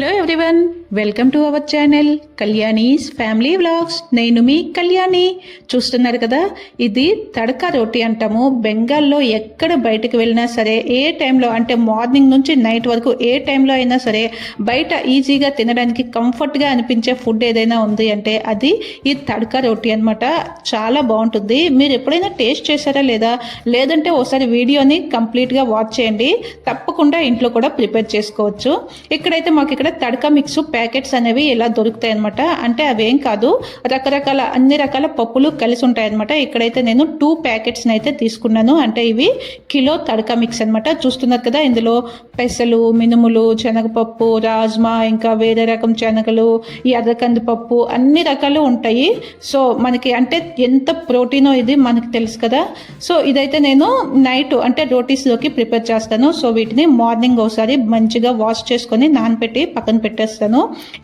Hello everyone, welcome to our channel Kalyani's family vlogs. నేను మీ కళ్యాణి. చూస్తున్నారు కదా, ఇది తడకా రోటీ అంటాము. బెంగాల్లో ఎక్కడ బయటకు వెళ్ళినా సరే, ఏ టైంలో అంటే మార్నింగ్ నుంచి నైట్ వరకు ఏ టైంలో అయినా సరే బయట ఈజీగా తినడానికి కంఫర్ట్గా అనిపించే ఫుడ్ ఏదైనా ఉంది అంటే అది ఈ తడకా రోటీ అనమాట. చాలా బాగుంటుంది. మీరు ఎప్పుడైనా టేస్ట్ చేశారా లేదంటే ఒకసారి వీడియోని కంప్లీట్గా వాచ్ చేయండి. తప్పకుండా ఇంట్లో కూడా ప్రిపేర్ చేసుకోవచ్చు. ఇక్కడైతే మాకు ఇక్కడ తడకా మిక్స్ ప్యాకెట్స్ అనేవి ఇలా దొరుకుతాయి అనమాట. అంటే అవేం కాదు, అన్ని రకాల పప్పులు కలిసి ఉంటాయి అనమాట. ఇక్కడైతే నేను 2 ప్యాకెట్స్ అయితే తీసుకున్నాను. అంటే ఇవి కిలో తడకా మిక్స్ అనమాట. చూస్తున్నారు కదా, ఇందులో పెసలు, మినుములు, శనగపప్పు, రాజ్మా, ఇంకా వేరే రకం శనగలు, ఎర్రకంది పప్పు, అన్ని రకాలు ఉంటాయి. సో మనకి అంటే ఎంత ప్రోటీనో ఇది మనకి తెలుసు కదా. సో ఇదైతే నేను నైట్ అంటే రోటీస్లోకి ప్రిపేర్ చేస్తాను. సో వీటిని మార్నింగ్ ఒకసారి మంచిగా వాష్ చేసుకొని నానబెట్టి పక్కన పెట్టేస్తాను.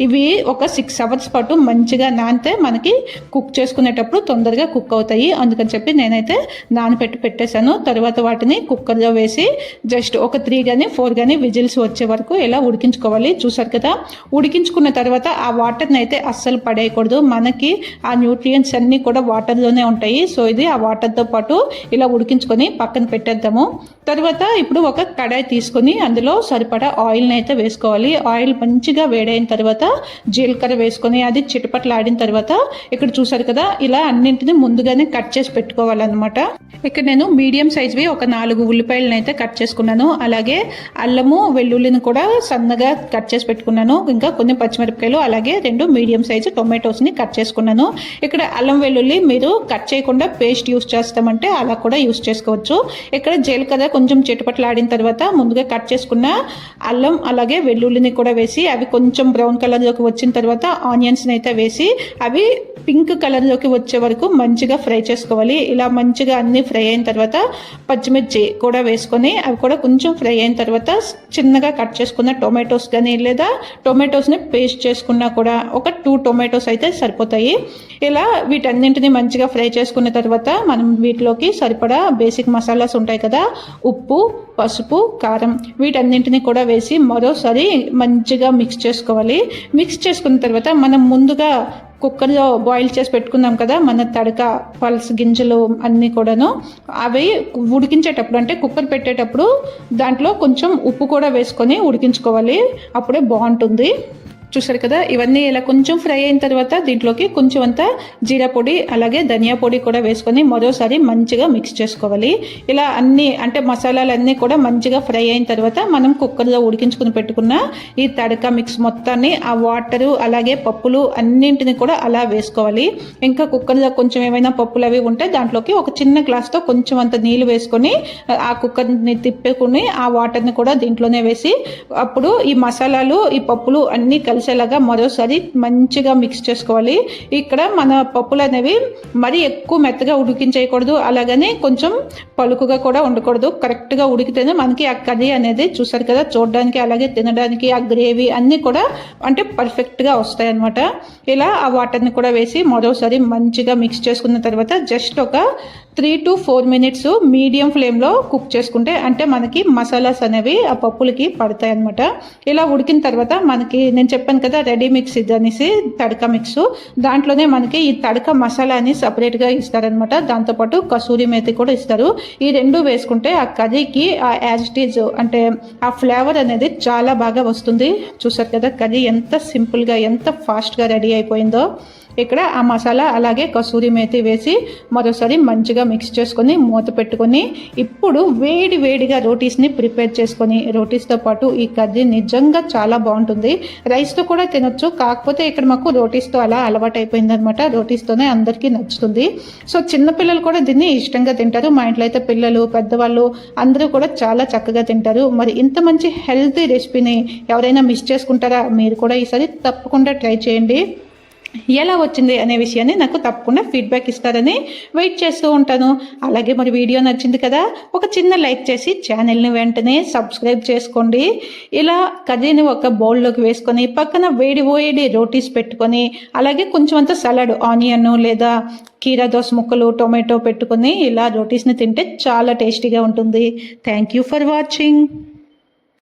ఇవి ఒక 6 అవర్స్ పాటు మంచిగా నానితే మనకి కుక్ చేసుకునేటప్పుడు తొందరగా కుక్ అవుతాయి. అందుకని చెప్పి నేనైతే నానబెట్టి పెట్టేశాను. తర్వాత వాటిని కుక్కర్లో వేసి జస్ట్ ఒక 3 కానీ 4 కానీ విజిల్స్ వచ్చే వరకు ఇలా ఉడికించుకోవాలి. చూసారు కదా, ఉడికించుకున్న తర్వాత ఆ వాటర్ని అయితే అస్సలు పడేయకూడదు. మనకి ఆ న్యూట్రియంట్స్ అన్నీ కూడా వాటర్లోనే ఉంటాయి. సో ఇది ఆ వాటర్తో పాటు ఇలా ఉడికించుకొని పక్కన పెట్టేద్దాము. తర్వాత ఇప్పుడు ఒక కడాయి తీసుకొని అందులో సరిపడా ఆయిల్ని అయితే వేసుకోవాలి. ఆయిల్ మంచిగా వేడైన తర్వాత జీలకర్ర వేసుకొని అది చిటపట్లాడిన తర్వాత ఇక్కడ చూసారు కదా, ఇలా అన్నింటినీ ముందుగానే కట్ చేసి పెట్టుకోవాలన్నమాట. ఇక్కడ నేను మీడియం సైజ్వి ఒక 4 ఉల్లిపాయలను అయితే కట్ చేసుకున్నాను. అలాగే అల్లము, వెల్లుల్లిని కూడా సన్నగా కట్ చేసి పెట్టుకున్నాను. ఇంకా కొన్ని పచ్చిమిరపకాయలు, అలాగే 2 మీడియం సైజు టొమాటోస్ని కట్ చేసుకున్నాను. ఇక్కడ అల్లం వెల్లుల్లి మీరు కట్ చేయకుండా పేస్ట్ యూస్ చేస్తామంటే అలా కూడా యూస్ చేసుకోవచ్చు. ఇక్కడ జీలకర్ర కొంచెం చిటపట్లాడిన తర్వాత ముందుగా కట్ చేసుకున్న అల్లం అలాగే వెల్లుల్లిని కూడా వేసి అవి కొంచెం బ్రౌన్ కలర్లోకి వచ్చిన తర్వాత ఆనియన్స్ని అయితే వేసి అవి పింక్ కలర్లోకి వచ్చే వరకు మంచిగా ఫ్రై చేసుకోవాలి. ఇలా మంచిగా అన్ని ఫ్రై అయిన తర్వాత పచ్చిమిర్చి కూడా వేసుకొని అవి కూడా కొంచెం ఫ్రై అయిన తర్వాత చిన్నగా కట్ చేసుకున్న టొమాటోస్ కానీ లేదా టొమాటోస్ని పేస్ట్ చేసుకున్నా కూడా ఒక 2 టొమాటోస్ అయితే సరిపోతాయి. ఇలా వీటన్నింటినీ మంచిగా ఫ్రై చేసుకున్న తర్వాత మనం వీటిలోకి సరిపడా బేసిక్ మసాలాస్ ఉంటాయి కదా, ఉప్పు, పసుపు, కారం, వీటన్నింటినీ కూడా వేసి మరోసారి మంచిగా మిక్స్ చేసుకోవాలి. మిక్స్ చేసుకున్న తర్వాత మనం ముందుగా కుక్కర్లో బాయిల్ చేసి పెట్టుకుందాం కదా మన తడక పల్స్ గింజలు అన్నీ కూడాను, అవి ఉడికించేటప్పుడు అంటే కుక్కర్ పెట్టేటప్పుడు దాంట్లో కొంచెం ఉప్పు కూడా వేసుకొని ఉడికించుకోవాలి. అప్పుడే బాగుంటుంది. చూసారు కదా, ఇవన్నీ ఇలా కొంచెం ఫ్రై అయిన తర్వాత దీంట్లోకి కొంచెం అంతా జీరా పొడి అలాగే ధనియా పొడి కూడా వేసుకొని మరోసారి మంచిగా మిక్స్ చేసుకోవాలి. ఇలా అన్ని అంటే మసాలాలన్నీ కూడా మంచిగా ఫ్రై అయిన తర్వాత మనం కుక్కర్లో ఉడికించుకుని పెట్టుకున్న ఈ తడక మిక్స్ మొత్తాన్ని ఆ వాటరు అలాగే పప్పులు అన్నింటిని కూడా అలా వేసుకోవాలి. ఇంకా కుక్కర్లో కొంచెం ఏమైనా పప్పులు అవి ఉంటే దాంట్లోకి ఒక చిన్న గ్లాస్తో కొంచెం అంత నీళ్ళు వేసుకొని ఆ కుక్కర్ని తిప్పుకొని ఆ వాటర్ని కూడా దీంట్లోనే వేసి అప్పుడు ఈ మసాలాలు ఈ పప్పులు అన్నీ కలిసేలాగా మరోసారి మంచిగా మిక్స్ చేసుకోవాలి. ఇక్కడ మన పప్పులు అనేవి మరీ ఎక్కువ మెత్తగా ఉడికించేయకూడదు, అలాగని కొంచెం పలుకుగా కూడా ఉండకూడదు. కరెక్ట్గా ఉడికితేనే మనకి ఆ కర్రీ అనేది చూసారు కదా చూడడానికి అలాగే తినడానికి ఆ గ్రేవీ అన్నీ కూడా అంటే పర్ఫెక్ట్గా వస్తాయి అన్నమాట. ఇలా ఆ వాటర్ని కూడా వేసి మరోసారి మంచిగా మిక్స్ చేసుకున్న తర్వాత జస్ట్ ఒక 3 to 4 మినిట్స్ మీడియం ఫ్లేమ్లో కుక్ చేసుకుంటే అంటే మనకి మసాలాస్ అనేవి ఆ పప్పులకి పడతాయి అన్నమాట. ఇలా ఉడికిన తర్వాత మనకి నేను చెప్పాను కదా రెడీ మిక్స్ ఇది అనేసి తడక మిక్స్, దాంట్లోనే మనకి ఈ తడక మసాలా అని సపరేట్గా ఇస్తారనమాట. దాంతోపాటు కసూరి మేతి కూడా ఇస్తారు. ఈ 2 వేసుకుంటే ఆ కర్రీకి ఆ యాజ్ ఇట్ ఈజ్ అంటే ఆ ఫ్లేవర్ అనేది చాలా బాగా వస్తుంది. చూసారు కదా కర్రీ ఎంత సింపుల్గా ఎంత ఫాస్ట్గా రెడీ అయిపోయిందో. ఇక్కడ ఆ మసాలా అలాగే కసూరి మేతి వేసి మరోసారి మంచిగా మిక్స్ చేసుకొని మూత పెట్టుకొని ఇప్పుడు వేడిగా రోటీస్ని ప్రిపేర్ చేసుకొని రోటీస్తో పాటు ఈ కర్రీ నిజంగా చాలా బాగుంటుంది. రైస్తో కూడా తినొచ్చు, కాకపోతే ఇక్కడ మాకు రోటీస్తో అలా అలవాటు అయిపోయిందనమాట. రోటీస్తోనే అందరికీ నచ్చుతుంది. సో చిన్నపిల్లలు కూడా దీన్ని ఇష్టంగా తింటారు. మా ఇంట్లో అయితే పిల్లలు పెద్దవాళ్ళు అందరూ కూడా చాలా చక్కగా తింటారు. మరి ఇంత మంచి హెల్తీ రెసిపీని ఎవరైనా మిస్ చేసుకుంటారా? మీరు కూడా ఈసారి తప్పకుండా ట్రై చేయండి. ఎలా వచ్చింది అనే విషయాన్ని నాకు తప్పకుండా ఫీడ్బ్యాక్ ఇస్తారని వెయిట్ చేస్తూ ఉంటాను. అలాగే మరి వీడియో నచ్చింది కదా, ఒక చిన్న లైక్ చేసి ఛానల్ని వెంటనే సబ్స్క్రైబ్ చేసుకోండి. ఇలా కర్రీని ఒక బౌల్లోకి వేసుకొని పక్కన వేడి రోటీస్ పెట్టుకొని అలాగే కొంచెం అంత సలాడ్ ఆనియన్ లేదా కీరా దోస ముక్కలు టొమాటో పెట్టుకొని ఇలా రోటీస్ని తింటే చాలా టేస్టీగా ఉంటుంది. Thank you for watching.